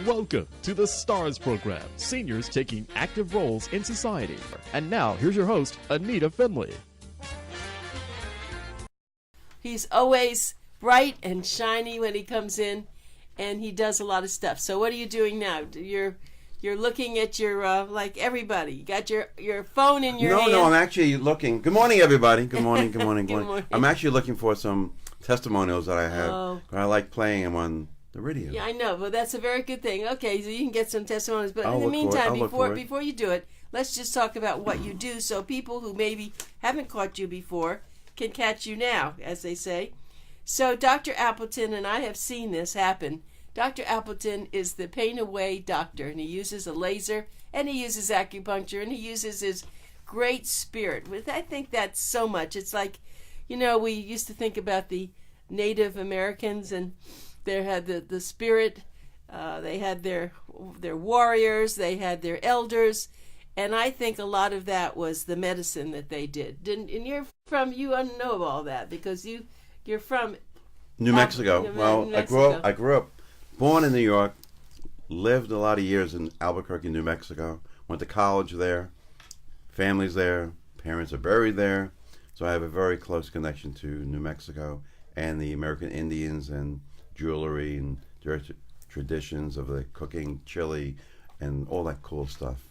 Welcome to the STARS program, seniors taking active roles in society. And now, here's your host, ANITA FINLEY. He's always bright and shiny when he comes in, and he does a lot of stuff. So what are you doing now? You're looking at your, like everybody. You got your phone in your hand. No, I'm actually looking. Good morning, everybody. Good morning, good morning, Good morning. I'm actually looking for some testimonials that I have. Oh. I like playing them on the radio. Yeah, I know, but that's a very good thing. Okay, so you can get some testimonies. But in the I'll meantime, look for it. before you do it, let's just talk about what you do so people who maybe haven't caught you before can catch you now, as they say. So Dr. Appleton, and I have seen this happen, Dr. Appleton is the pain away doctor, and he uses a laser, and he uses acupuncture, and he uses his great spirit. I think that's so much. It's like, we used to think about the Native Americans, and they had the spirit, they had their warriors, they had their elders, and I think a lot of that was the medicine that they did. And you know all that because you're from New Mexico. New Mexico. I grew up, born in New York, lived a lot of years in Albuquerque, New Mexico, went to college there, family's there, parents are buried there, so I have a very close connection to New Mexico and the American Indians and jewelry and traditions of the cooking chili and all that cool stuff.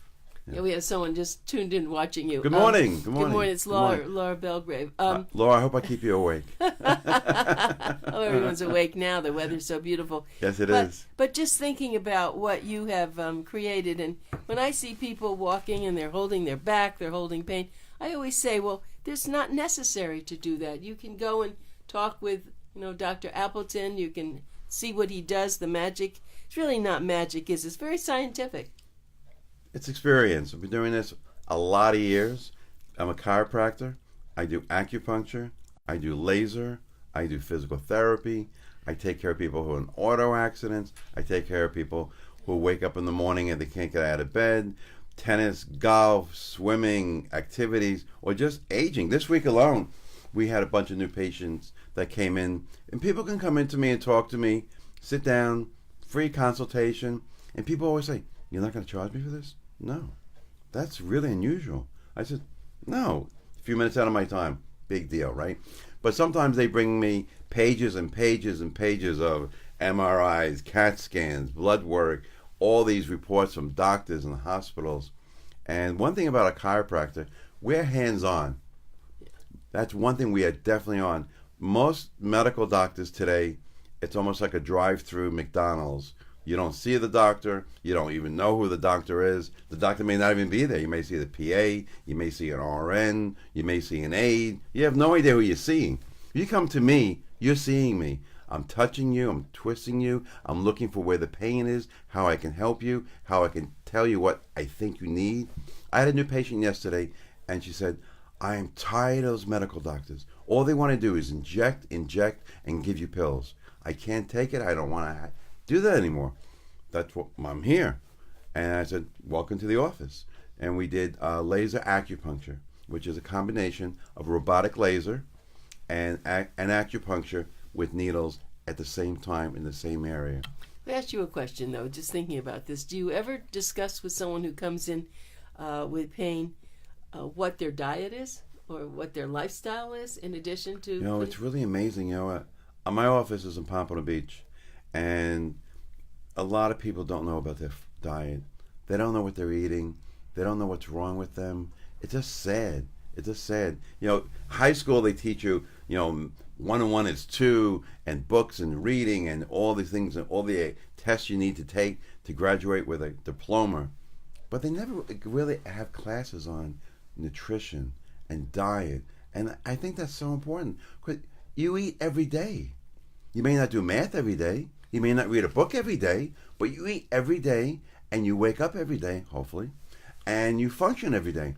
Yeah, we have someone just tuned in watching you. Good morning. Good morning. Good morning. It's Laura Belgrave. Laura, I hope I keep you awake. Oh, everyone's awake now. The weather's so beautiful. Yes, it is. But just thinking about what you have created, and when I see people walking and they're holding their back, they're holding pain, I always say, well, it's not necessary to do that. You can go and talk with Dr. Appleton. You can see what he does, the magic. It's really not magic, is it? It's very scientific. It's experience. I've been doing this a lot of years. I'm a chiropractor. I do acupuncture. I do laser. I do physical therapy. I take care of people who are in auto accidents. I take care of people who wake up in the morning and they can't get out of bed. Tennis, golf, swimming, activities, or just aging. This week alone, we had a bunch of new patients that came in, and people can come in to me and talk to me, sit down, free consultation, and people always say, "You're not going to charge me for this?" No, that's really unusual. I said, no, a few minutes out of my time, big deal, right? But sometimes they bring me pages and pages and pages of MRIs, CAT scans, blood work, all these reports from doctors and hospitals. And one thing about a chiropractor, we're hands-on. That's one thing we are definitely on. Most medical doctors today, it's almost like a drive-through McDonald's. You don't see the doctor. You don't even know who the doctor is. The doctor may not even be there. You may see the PA. You may see an RN. You may see an aide. You have no idea who you're seeing. You come to me, you're seeing me. I'm touching you. I'm twisting you. I'm looking for where the pain is, how I can help you, how I can tell you what I think you need. I had a new patient yesterday, and she said, I am tired of those medical doctors. All they want to do is inject, and give you pills. I can't take it. I don't want to do that anymore. That's what I'm here. And I said, welcome to the office. And we did laser acupuncture, which is a combination of robotic laser and acupuncture with needles at the same time in the same area. Let me ask you a question, though, just thinking about this. Do you ever discuss with someone who comes in with pain what their diet is or what their lifestyle is in addition to... It's really amazing. My office is in Pompano Beach. And a lot of people don't know about their diet. They don't know what they're eating. They don't know what's wrong with them. It's just sad. It's just sad. High school, they teach you, 1 and 1 is 2, and books and reading and all these things and all the tests you need to take to graduate with a diploma. But they never really have classes on nutrition and diet. And I think that's so important because you eat every day. You may not do math every day. You may not read a book every day, but you eat every day and you wake up every day, hopefully, and you function every day.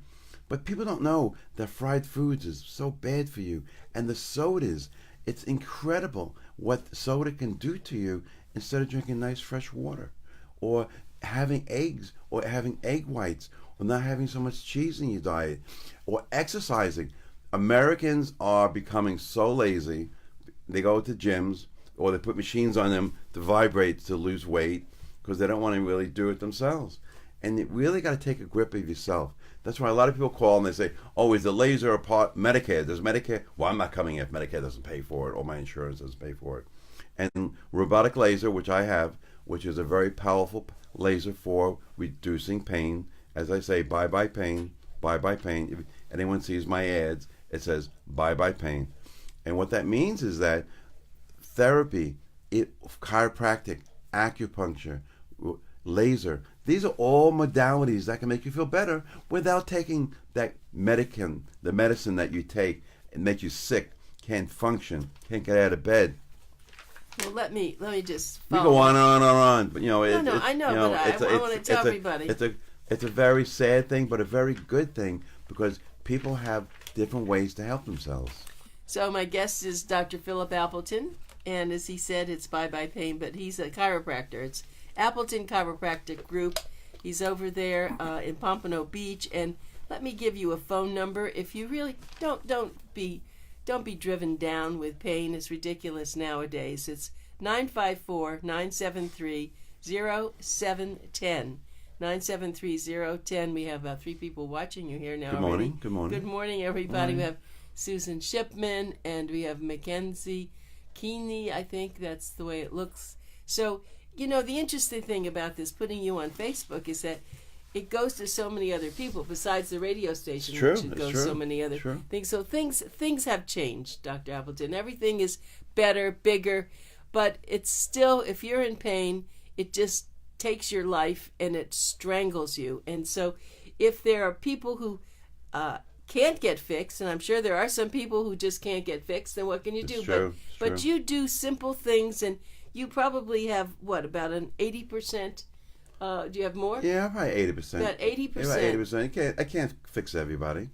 But people don't know that fried foods is so bad for you. And the sodas, it's incredible what soda can do to you instead of drinking nice fresh water or having eggs or having egg whites or not having so much cheese in your diet or exercising. Americans are becoming so lazy. They go to gyms or they put machines on them to vibrate to lose weight because they don't want to really do it themselves. And you really got to take a grip of yourself. That's why a lot of people call and they say, oh, is the laser a part Medicare? Does Medicare? Well, I'm not coming if Medicare doesn't pay for it or my insurance doesn't pay for it. And robotic laser, which I have, which is a very powerful laser for reducing pain. As I say, bye-bye pain, bye-bye pain. If anyone sees my ads, it says bye-bye pain. And what that means is that therapy, chiropractic, acupuncture, laser, these are all modalities that can make you feel better without taking that the medicine that you take and make you sick, can't function, can't get out of bed. Well, let me just We follow. go on and on and on, but I know, but I want to tell everybody. It's a very sad thing, but a very good thing, because people have different ways to help themselves. So my guest is Dr. Philip Appleton, and as he said, it's bye-bye pain, but he's a chiropractor. It's Appleton Chiropractic Group. He's over there in Pompano Beach, and let me give you a phone number. If you really don't be driven down with pain. It's ridiculous nowadays. It's 954-973-0710. 973-010. We have 3 people watching you here now. Good morning. Already. Good morning. Good morning, everybody. We have Susan Shipman, and we have Mackenzie Keeney. I think that's the way it looks. So, the interesting thing about this, putting you on Facebook, is that it goes to so many other people besides the radio station. It's true. Which it goes It's true. so many other True. things. So things have changed, Dr. Appleton. Everything is better, bigger, but it's still, if you're in pain, it just takes your life and it strangles you. And so if there are people who can't get fixed, and I'm sure there are some people who just can't get fixed, then what can you do? True. But you do simple things, and you probably have, about an 80%? Do you have more? Yeah, probably 80%. About 80%. About 80%. I can't fix everybody.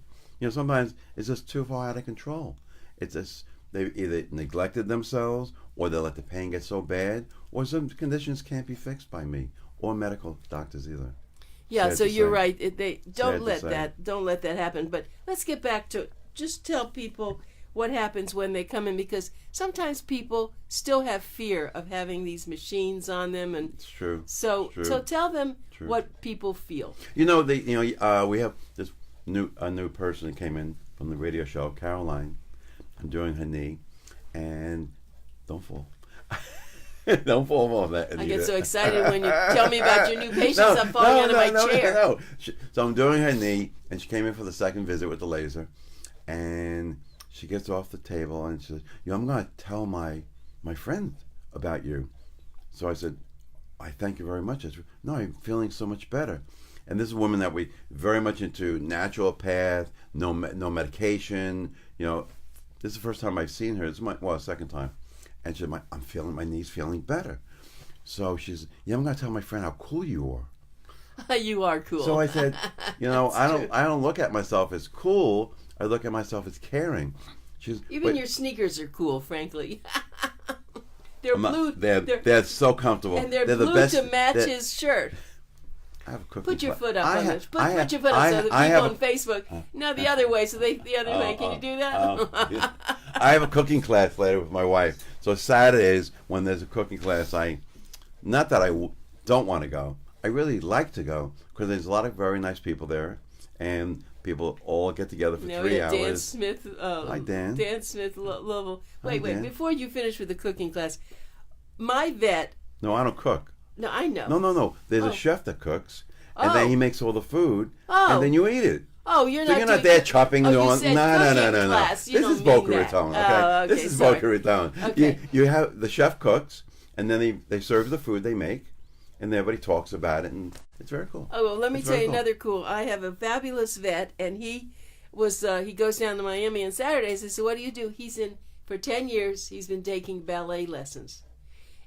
Sometimes it's just too far out of control. It's just they either neglected themselves, or they let the pain get so bad, or some conditions can't be fixed by me or medical doctors either. Yeah, Sad so to you're say. right. They don't let say. that happen. But let's get back to just tell people what happens when they come in, because sometimes people still have fear of having these machines on them, and It's true. so True. so tell them True. what people feel. We have this new person that came in from the radio show, Caroline. I'm doing her knee, and don't fall. Don't fall off that. I Anita. get so excited when you tell me about your new patients. I'm falling out of my chair. No. So I'm doing her knee, and she came in for the second visit with the laser, and she gets off the table and she says, I'm going to tell my friend about you. So I said, I thank you very much. I said, no, I'm feeling so much better. And this is a woman that we very much into naturopath, no medication. This is the first time I've seen her. It's second time. And she said, my knee's feeling better. So she said, I'm going to tell my friend how cool you are. You are cool. So I said, I don't look at myself as cool. I look at myself as caring. Even your sneakers are cool, frankly. They're blue. They're so comfortable. And they're the blue best, to match his shirt. I have a cooking Put your class. foot up on this. Put your foot up so the people on Facebook. No, the other way. So the other way. Can you do that? I have a cooking class later with my wife. So Saturdays, when there's a cooking class, not that I don't want to go. I really like to go because there's a lot of very nice people there, and people all get together for 3 hours. Dan Smith. Hi, Dan. Dan Smith, Louisville. Wait, Dan. before you finish with the cooking class, my vet. No, I don't cook. No, I know. No. There's a chef that cooks, and then he makes all the food, Oh. and then you eat it. Oh, you're So not. you're not doing there that. chopping. Oh, you No. said cooking class. You This is don't mean Boca that. Raton. Okay. Oh, okay, This is sorry. Boca Raton. Okay. You have the chef cooks, and then they serve the food they make, and everybody talks about it, and it's very cool. Oh, well, let me It's tell very you cool. another cool. I have a fabulous vet, and he goes down to Miami on Saturdays. I said, what do you do? For 10 years, he's been taking ballet lessons.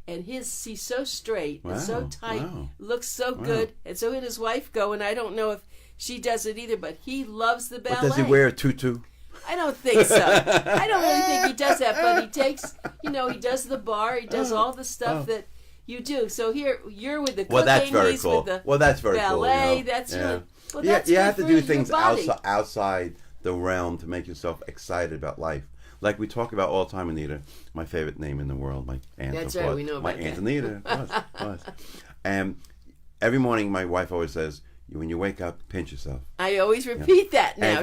And he's so straight and so tight, looks so good. And so did his wife go, and I don't know if she does it either, but he loves the ballet. But does he wear a tutu? I don't think so. I don't really think he does that, but he takes, he does the bar, he does all the stuff that you do. So here, you're with the cooking, That's very he's cool. with the That's very ballet, cool. that's really, well, Yeah, that's you good have to for do your things body. outside the realm to make yourself excited about life. Like we talk about all the time, Anita, my favorite name in the world, my aunt. That's of right, course. we know my about aunt that. Anita. Was. And every morning, my wife always says, when you wake up, pinch yourself. I always repeat that now.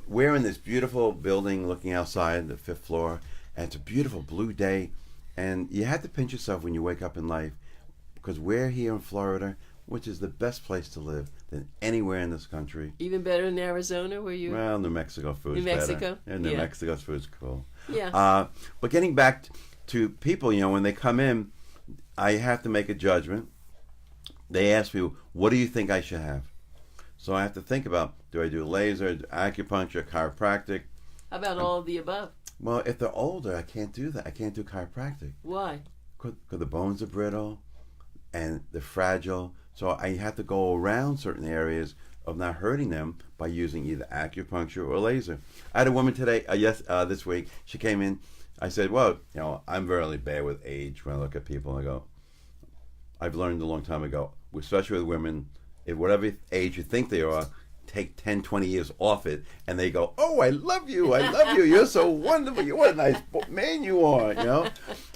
We're in this beautiful building looking outside, the 5th floor, and it's a beautiful blue day. And you have to pinch yourself when you wake up in life, because we're here in Florida, which is the best place to live than anywhere in this country. Even better in Arizona, where you? Well, New Mexico food's better. New Mexico? Yeah, New Mexico's food's cool. Yeah. But getting back to people, when they come in, I have to make a judgment. They ask me, what do you think I should have? So I have to think about, do I do laser, acupuncture, chiropractic? How about all of the above? Well, if they're older, I can't do that. I can't do chiropractic. Why? Because the bones are brittle and they're fragile. So I have to go around certain areas of not hurting them by using either acupuncture or laser. I had a woman today, this week, she came in. I said, well, I'm really bad with age when I look at people. I go, I've learned a long time ago, especially with women, if whatever age you think they are, take 10, 20 years off it, and they go, oh, I love you, you're so wonderful, what a nice man you are,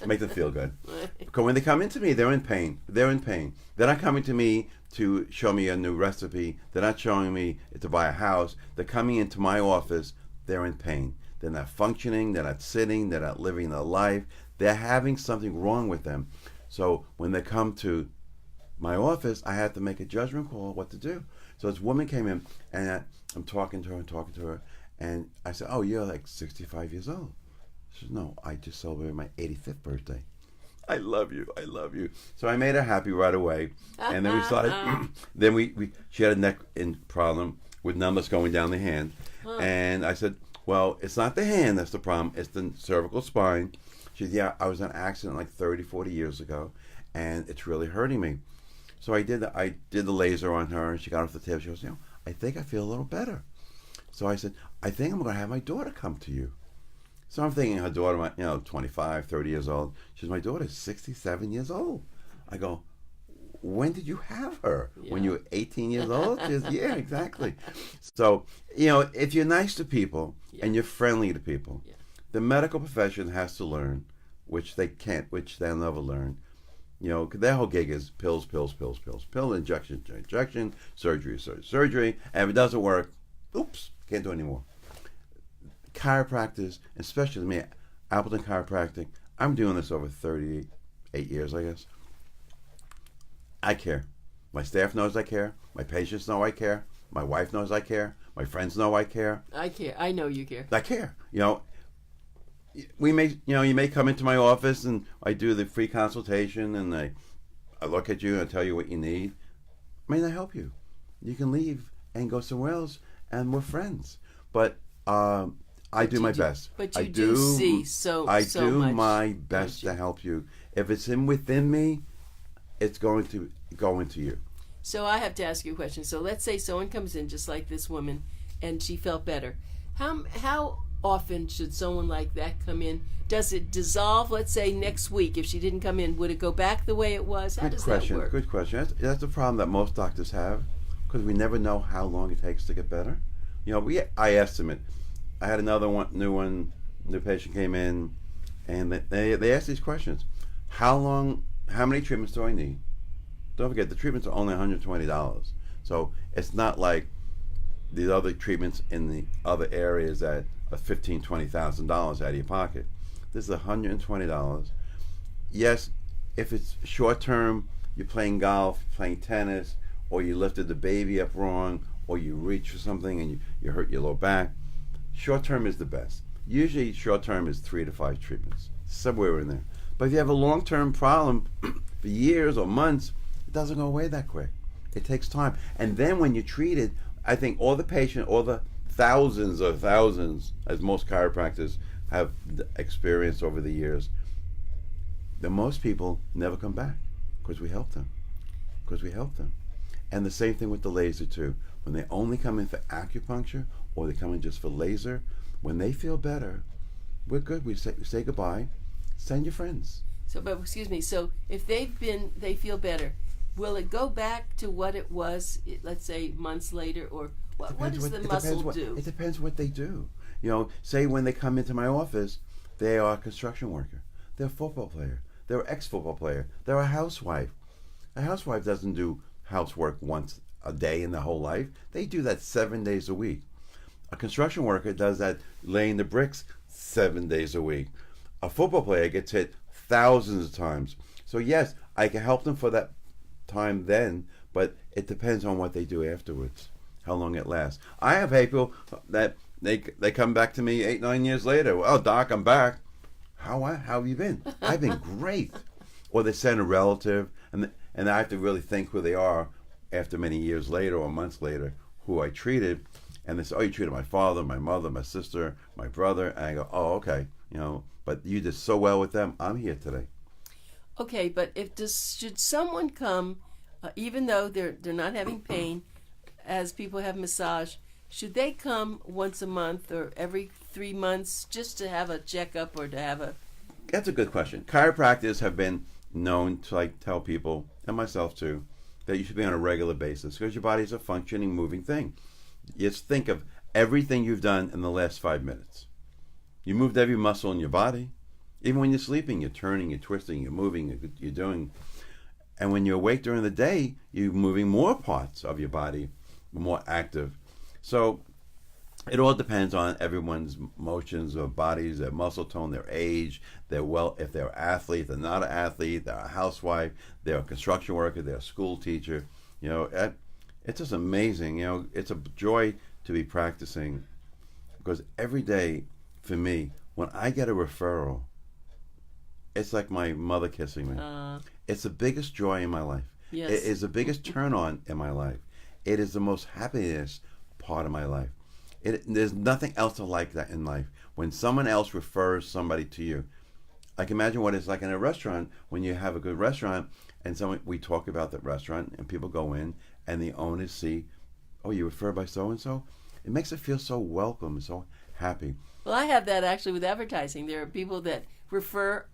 Make them feel good. Because when they come into me, they're in pain. They're not coming to me to show me a new recipe. They're not showing me to buy a house. They're coming into my office, they're in pain. They're not functioning, they're not sitting, they're not living their life. They're having something wrong with them. So when they come to my office, I have to make a judgment call what to do. So this woman came in, and I'm talking to her, and I said, oh, you're like 65 years old. She said, no, I just celebrated my 85th birthday. I love you. So I made her happy right away. And then we started, she had a neck problem with numbness going down the hand. And I said, well, it's not the hand that's the problem, it's the cervical spine. She said, yeah, I was in an accident like 30, 40 years ago, and it's really hurting me. So I did the laser on her, and she got off the table. She goes, I think I feel a little better. So I said, I think I'm going to have my daughter come to you. So I'm thinking her daughter, 25, 30 years old. She says, my daughter's 67 years old. I go, when did you have her? Yeah. When you were 18 years old? She says, yeah, exactly. So, if you're nice to people and you're friendly to people, the medical profession has to learn, which they can't, which they'll never learn. Their whole gig is pills, pill, injection, surgery, and if it doesn't work, oops, can't do it anymore. Chiropractors, especially me, Appleton Chiropractic, I'm doing this over 38 years, I guess. I care. My staff knows I care. My patients know I care. My wife knows I care. My friends know I care. I care. I know you care. I care. You may come into my office and I do the free consultation and I look at you and I tell you what you need. I may not help you. You can leave and go somewhere else and we're friends. But I do my best. But you do see so much. I do my best to help you. If it's within me, it's going to go into you. So I have to ask you a question. So let's say someone comes in just like this woman and she felt better. How often should someone like that come in? Does it dissolve, let's say, next week? If she didn't come in, would it go back the way it was? How does that work? Good question. That's the problem that most doctors have, because we never know how long it takes to get better. I estimate. I had new patient came in, and they asked these questions. How many treatments do I need? Don't forget, the treatments are only $120. So it's not like these other treatments in the other areas that are $15,000, $20,000 out of your pocket. This is $120. Yes, if it's short term, you're playing golf, playing tennis, or you lifted the baby up wrong, or you reach for something and you hurt your lower back. Short term is the best. Usually short term is 3 to 5 treatments, somewhere in there. But if you have a long term problem for years or months, it doesn't go away that quick. It takes time. And then when you're treated, I think all the thousands, as most chiropractors have experienced over the years, that most people never come back because we help them. And the same thing with the laser too. When they only come in for acupuncture or they come in just for laser, when they feel better, we're good. We say goodbye. Send your friends. So if they feel better, will it go back to what it was, let's say, months later, or what does the muscle do? It depends what they do. Say when they come into my office, they are a construction worker, they're a football player, they're an ex-football player, they're a housewife. A housewife doesn't do housework once a day in their whole life. They do that 7 days a week. A construction worker does that laying the bricks 7 days a week. A football player gets hit thousands of times. So yes, I can help them for that time then, but it depends on what they do afterwards, how long it lasts. I have people that they come back to me 8-9 years later. Well, Doc, I'm back. How have you been? I've been great. Or they send a relative, and I have to really think who they are after many years later or months later, who I treated. And they say, oh, you treated my father, my mother, my sister, my brother. And I go, oh, okay, but you did so well with them. I'm here today. Okay, but should someone come, even though they're not having pain, as people have massage, should they come once a month or every 3 months just to have a checkup or to have a... That's a good question. Chiropractors have been known to tell people, and myself too, that you should be on a regular basis because your body is a functioning, moving thing. Just think of everything you've done in the last 5 minutes. You moved every muscle in your body. Even when you're sleeping, you're turning, you're twisting, you're moving, you're doing. And when you're awake during the day, you're moving more parts of your body, more active. So it all depends on everyone's motions of bodies, their muscle tone, their age, if they're an athlete, they're not an athlete, they're a housewife, they're a construction worker, they're a school teacher. It's just amazing. It's a joy to be practicing because every day for me, when I get a referral, it's like my mother kissing me. It's the biggest joy in my life. Yes. It is the biggest turn on in my life. It is the most happiness part of my life. There's nothing else like that in life. When someone else refers somebody to you, I can imagine what it's like in a restaurant when you have a good restaurant and we talk about that restaurant and people go in and the owners see, oh, you referred by so-and-so? It makes it feel so welcome, so happy. Well, I have that actually with advertising. There are people that refer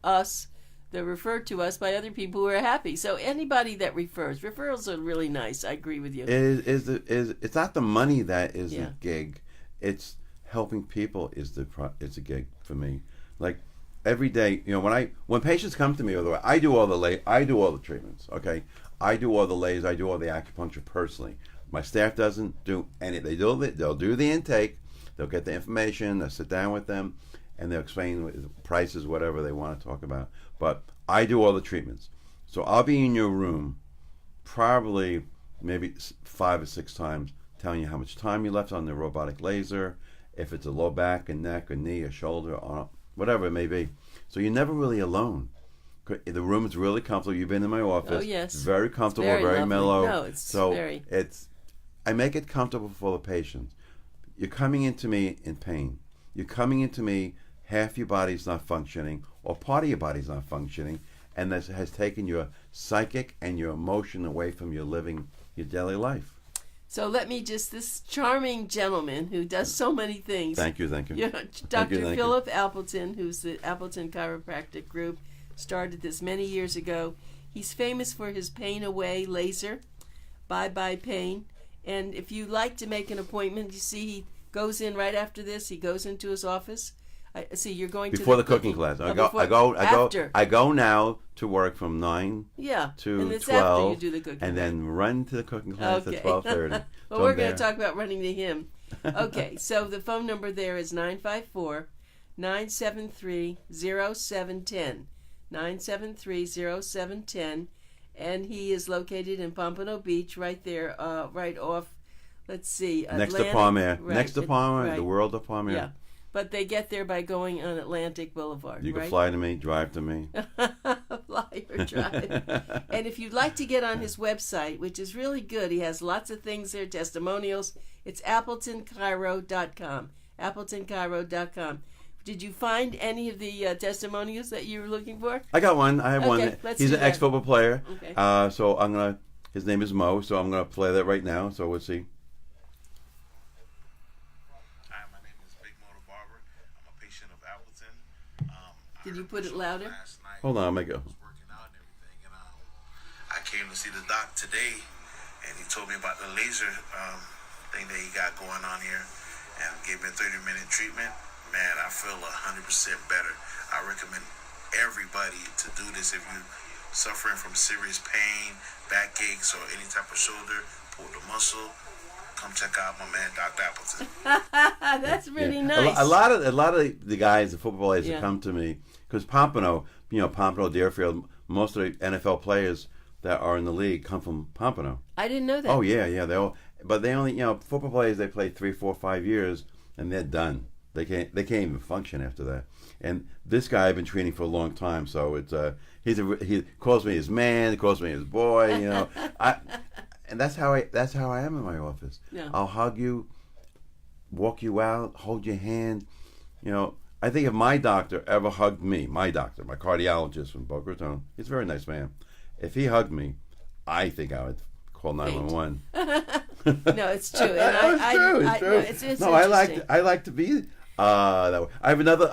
to us by other people who are happy. So anybody that referrals are really nice. I agree with you. It's not the money that is Yeah. the gig. It's helping people is a gig for me. Like every day, when patients come to me, by the way, I do all the treatments. Okay, I do all the lasers, I do all the acupuncture personally. My staff doesn't do any. They'll do the intake. They'll get the information. They'll sit down with them, and they'll explain prices, whatever they want to talk about. But I do all the treatments. So I'll be in your room probably maybe 5 or 6 times telling you how much time you left on the robotic laser, if it's a low back, a neck, a knee, a shoulder, or whatever it may be. So you're never really alone. The room is really comfortable. You've been in my office. Oh, yes. It's very comfortable, Very very lovely. mellow. No, it's I make it comfortable for the patient. You're coming into me in pain. You're coming into me, half your body's not functioning, or part of your body's not functioning, and that has taken your psychic and your emotion away from your daily life. So this charming gentleman who does so many things. Thank you. Dr. Philip Appleton, who's the Appleton Chiropractic Group, started this many years ago. He's famous for his Pain Away laser, Bye Pain. And if you like to make an appointment, you see he goes in right after this. He goes into his office. I see you're going before to the cooking class. After. I go now to work from 9 to and it's 12, after you do the cooking and then run to the cooking class at 12:30. Well, So we're I'm going to there. talk about running to him. Okay, so the phone number there is 954-973-0710. 973-0710. And he is located in Pompano Beach, right there, right off, let's see, Next to Atlantic. Palm Air. Right, Next to Palm Air, right. the world of Palm Air. Yeah, but they get there by going on Atlantic Boulevard, You can right? fly to me, drive to me. Fly or drive. And if you'd like to get on his website, which is really good, he has lots of things there, testimonials. It's AppletonChiro.com. AppletonChiro.com. Did you find any of the testimonials that you were looking for? I got one. I have one. Let's He's do an that. ex-football player. Okay. So his name is Mo, so I'm going to play that right now. So we'll see. Hi, my name is Big Motor Barber. I'm a patient of Appleton. Did you put it louder? Last night, Hold on, I'll make it. I was working out and everything, and I came to see the doc today, and he told me about the laser thing that he got going on here, and gave me a 30-minute treatment. Man, I feel 100% better. I recommend everybody to do this if you suffering from serious pain, backaches, or any type of shoulder, pulled a muscle, come check out my man Dr. Appleton. That's really Yeah. nice. A lot of the guys, the football players that Yeah. come to me, because Pompano, Pompano, Deerfield, most of the NFL players that are in the league come from Pompano. I didn't know that. Oh yeah, they only football players, they play 3, 4, 5 years and they're done. They can't even function after that. And this guy I've been training for a long time, so it's he calls me his man, he calls me his boy, and that's how I am in my office. Yeah. I'll hug you, walk you out, hold your hand. I think if my doctor ever hugged me, my cardiologist from Boca Raton, he's a very nice man. If he hugged me, I think I would call 911. No, it's true. And It's true. It's no, I interesting. like to be that way. I have another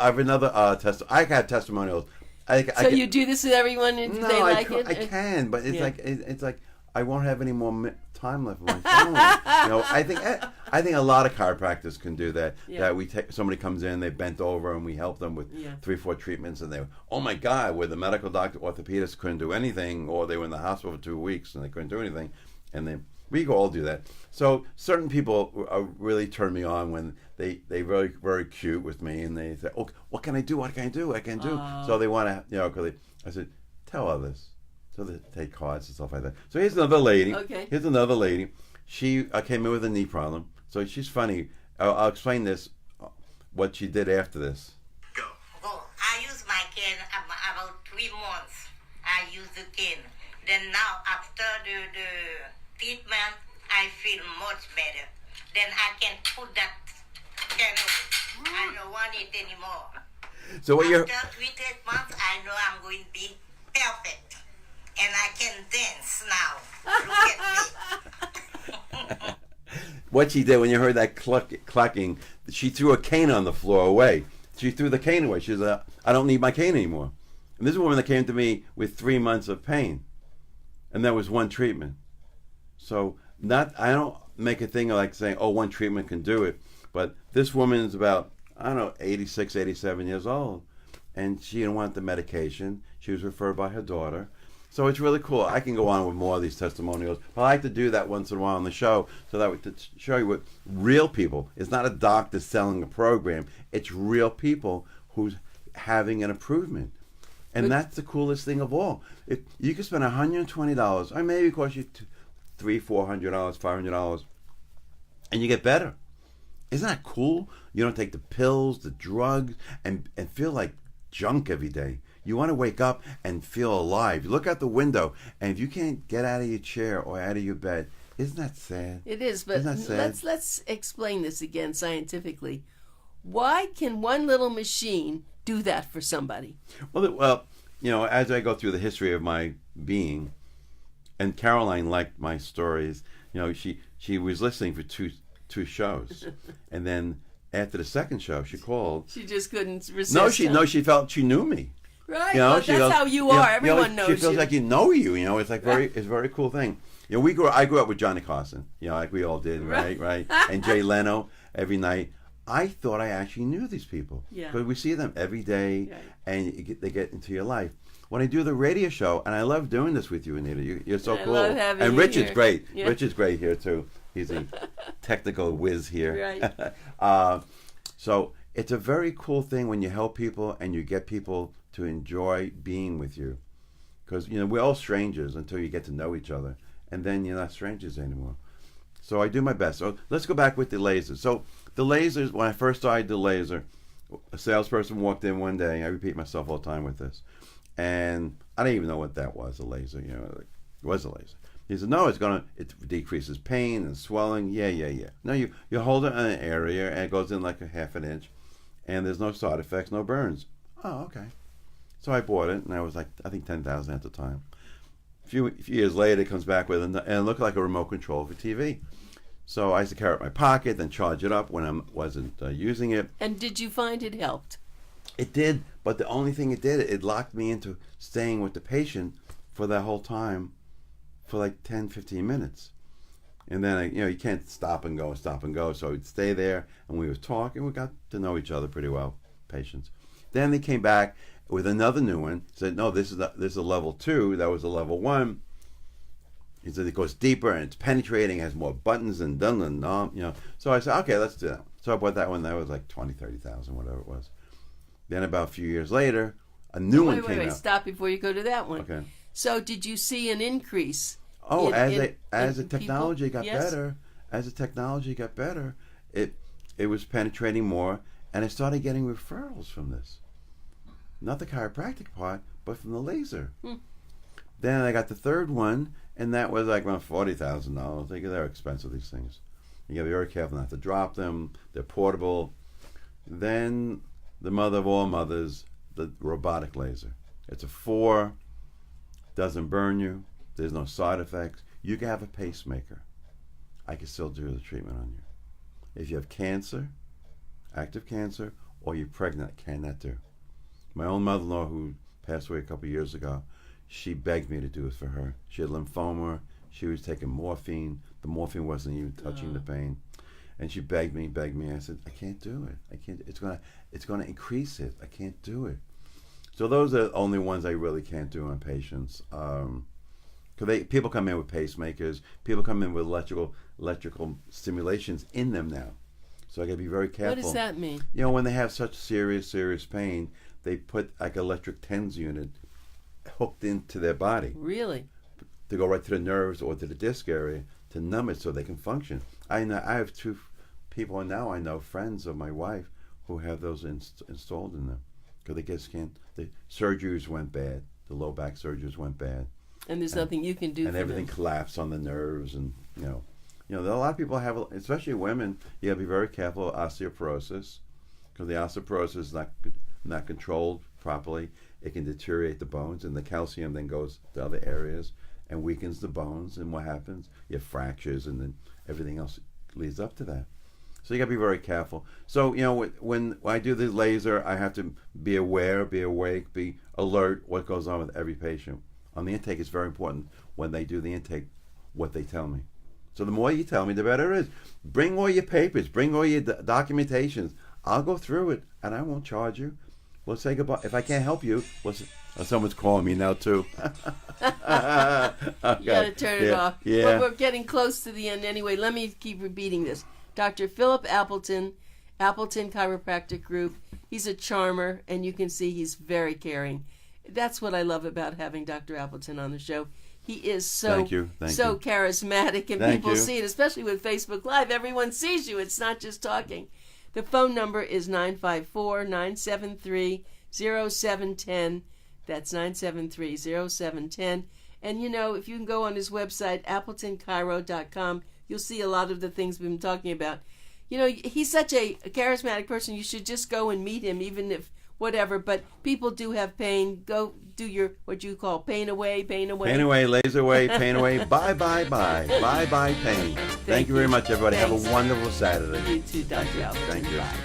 I have testimonials. So you do this with everyone, and No, they like I it? can, but it's Yeah. it's like I won't have any more time left on my phone. I think a lot of chiropractors can do that. Yeah. That we take somebody comes in, they bent over, and we help them with 3, 4 treatments, and they, oh my God, where the medical doctor, orthopedist couldn't do anything, or they were in the hospital for 2 weeks and they couldn't do anything, and then we can all do that. So certain people really turn me on when they very, very cute with me, and they say, "Oh, what can I do? What can I do? I can do." So they want to, because I said, "Tell others." So they take cards and stuff like that. So here's another lady. Okay. Here's another lady. She came in with a knee problem. So she's funny. I'll explain this, what she did after this. Go. Oh, I use my cane about 3 months. I use the cane. Then now after the treatment, I feel much better. Then I can put that cane away. I don't want it anymore. So what you're... After 3 months, I know I'm going to be perfect. And I can dance now. Look at me. What she did when you heard that clucking, she threw a cane on the floor away. She threw the cane away. She said, I don't need my cane anymore. And this is a woman that came to me with 3 months of pain. And that was one treatment. So I don't make a thing like saying, oh, one treatment can do it. But this woman is about, 86, 87 years old. And she didn't want the medication. She was referred by her daughter. So it's really cool. I can go on with more of these testimonials. But I like to do that once in a while on the show so that we can show you what real people. It's not a doctor selling a program. It's real people who's having an improvement. And that's the coolest thing of all. If you can spend $120, or maybe it costs you $300, $400, $500, and you get better. Isn't that cool? You don't take the pills, the drugs, and feel like junk every day. You want to wake up and feel alive. You look out the window, and if you can't get out of your chair or out of your bed, isn't that sad? It is, but Isn't that sad? let's explain this again scientifically. Why can one little machine do that for somebody? Well, as I go through the history of my being, and Caroline liked my stories. She was listening for two shows, and then after the second show, she called. She just couldn't resist. She felt she knew me. Right, that's how you are. Everyone knows you. She feels like you know you. It's like it's a very cool thing. I grew up with Johnny Carson. Like we all did, right? And Jay Leno every night. I thought I actually knew these people. Yeah. Because we see them every day, Right. and they get into your life. When I do the radio show, and I love doing this with you, Anita. You're so cool. love having and you Richard's here. great. Yeah. Richard's great here too. He's a technical whiz here. Right. So it's a very cool thing when you help people and you get people to enjoy being with you. Because, we're all strangers until you get to know each other. And then you're not strangers anymore. So I do my best. So let's go back with the lasers. So the lasers, when I first started the laser, a salesperson walked in one day. I repeat myself all the time with this. And I didn't even know what that was, a laser. It was a laser. He said, no, it decreases pain and swelling. Yeah. No, you hold it in an area, and it goes in like a half an inch. And there's no side effects, no burns. Oh, okay. So I bought it, and I was like, I think $10,000 at the time. A few years later, it comes back with, and it looked like a remote control for TV. So I used to carry it in my pocket, then charge it up when I wasn't using it. And did you find it helped? It did, but the only thing it did, it locked me into staying with the patient for that whole time for like 10, 15 minutes. And then, you can't stop and go. So we'd stay there, and we would talk, and we got to know each other pretty well, patients. Then they came back, with another new one. Said, no, this is a level 2. That was a level 1. He said it goes deeper and it's penetrating, has more buttons and So I said, okay, let's do that. So I bought that one. That was like 20, 30,000, whatever it was. Then about a few years later, a new one came out. Stop before you go to that one. Okay. So did you see an increase? Oh, in as the technology people? got better, it was penetrating more, and I started getting referrals from this. Not the chiropractic part, but from the laser. Then I got the third one, and that was like around $40,000. They're expensive, these things. You gotta be very careful not to drop them. They're portable. Then the mother of all mothers, the robotic laser. It's a 4, doesn't burn you. There's no side effects. You can have a pacemaker. I can still do the treatment on you. If you have cancer, active cancer, or you're pregnant, I cannot do. My own mother-in-law, who passed away a couple of years ago, she begged me to do it for her. She had lymphoma. She was taking morphine. The morphine wasn't even touching the pain. And she begged me. I said, I can't do it. I can't. It's gonna increase it. I can't do it. So those are the only ones I really can't do on patients. Because people come in with pacemakers. People come in with electrical stimulations in them now. So I got to be very careful. What does that mean? You know, when they have such serious pain, they put like electric TENS unit hooked into their body. Really? To go right to the nerves or to the disc area to numb it so they can function. I have 2 people now I know, friends of my wife, who have those installed in them because they just can't. The surgeries went bad. The low back surgeries went bad. And there's nothing you can do. And everything collapsed on the nerves, and you know, a lot of people have, especially women. You got to be very careful of osteoporosis because the osteoporosis is not controlled properly. It can deteriorate the bones, and the calcium then goes to other areas and weakens the bones. And what happens? You have fractures, and then everything else leads up to that. So you got to be very careful. So when I do the laser, I have to be aware, be awake, be alert. What goes on with every patient. On the intake, it's very important when they do the intake, what they tell me. So the more you tell me, the better it is. Bring all your papers. Bring all your documentations. I'll go through it, and I won't charge you. We'll say goodbye. If I can't help you, someone's calling me now, too. You got to turn it off. Yeah. But we're getting close to the end anyway. Let me keep repeating this. Dr. PHILLIP Appleton, Appleton Chiropractic Group. He's a charmer, and you can see he's very caring. That's what I love about having Dr. Appleton on the show. He is so charismatic, and people see it, especially with Facebook Live. Everyone sees you. It's not just talking. The phone number is 954-973-0710. That's 973-0710. And, if you can go on his website, AppletonChiro.com, you'll see a lot of the things we've been talking about. He's such a charismatic person. You should just go and meet him, even if whatever, but people do have pain. Go do your, what you call, pain away. Pain away, laser away, pain away. Bye, pain. Thank you very much, everybody. Thanks. Have a wonderful Saturday. You too, Dr. Albert. Thank you. Bye.